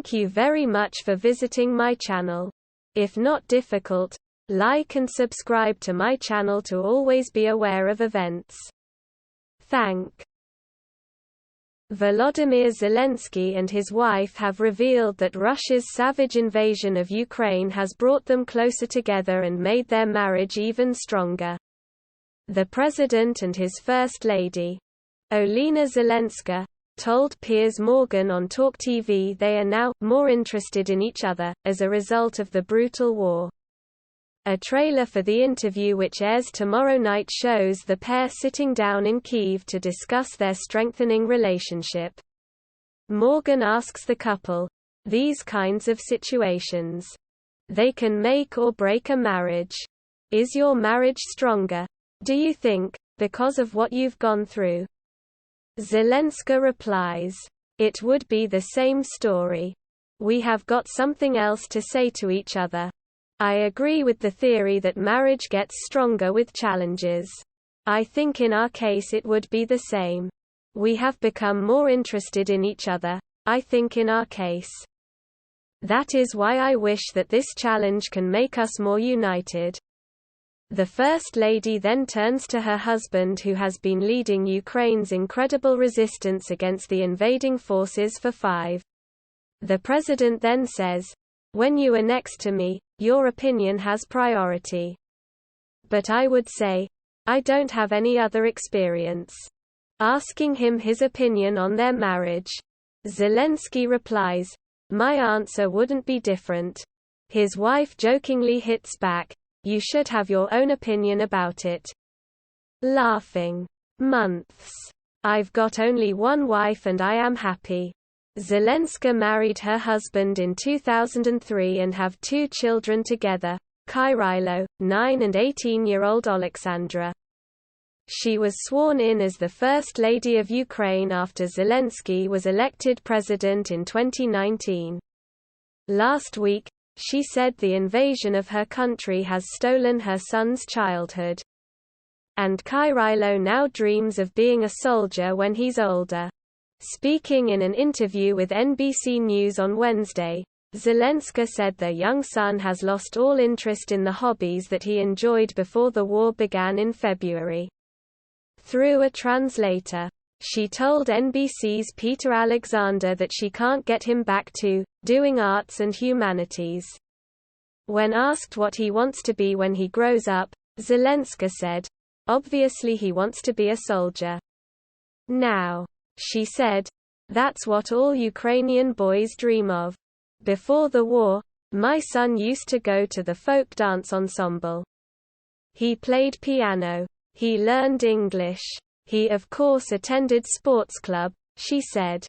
Thank you very much for visiting my channel. If not difficult, like and subscribe to my channel to always be aware of events. Thank. Volodymyr Zelensky and his wife have revealed that Russia's savage invasion of Ukraine has brought them closer together and made their marriage even stronger. The president and his first lady, Olena Zelenska, told Piers Morgan on Talk TV they are now more interested in each other, as a result of the brutal war. A trailer for the interview, which airs tomorrow night, shows the pair sitting down in Kyiv to discuss their strengthening relationship. Morgan asks the couple, "These kinds of situations, they can make or break a marriage. Is your marriage stronger, do you think, because of what you've gone through?" Zelenska replies, "It would be the same story. We have got something else to say to each other. I agree with the theory that marriage gets stronger with challenges. I think in our case it would be the same. We have become more interested in each other, I think in our case. That is why I wish that this challenge can make us more united." The First Lady then turns to her husband, who has been leading Ukraine's incredible resistance against the invading forces for 5. The president then says, "When you are next to me, your opinion has priority. But I would say, I don't have any other experience." Asking him his opinion on their marriage, Zelensky replies, "My answer wouldn't be different." His wife jokingly hits back, "You should have your own opinion about it." Laughing. "Months. I've got only one wife and I am happy." Zelenska married her husband in 2003 and have 2 children together, Kyrylo, 9 and 18-year-old Alexandra. She was sworn in as the First Lady of Ukraine after Zelensky was elected president in 2019. Last week, she said the invasion of her country has stolen her son's childhood. And Kyrylo now dreams of being a soldier when he's older. Speaking in an interview with NBC News on Wednesday, Zelenska said their young son has lost all interest in the hobbies that he enjoyed before the war began in February. Through a translator, she told NBC's Peter Alexander that she can't get him back to doing arts and humanities. When asked what he wants to be when he grows up, Zelenska said, "Obviously he wants to be a soldier. Now," she said, "that's what all Ukrainian boys dream of. Before the war, my son used to go to the folk dance ensemble. He played piano. He learned English. He of course attended sports club," she said.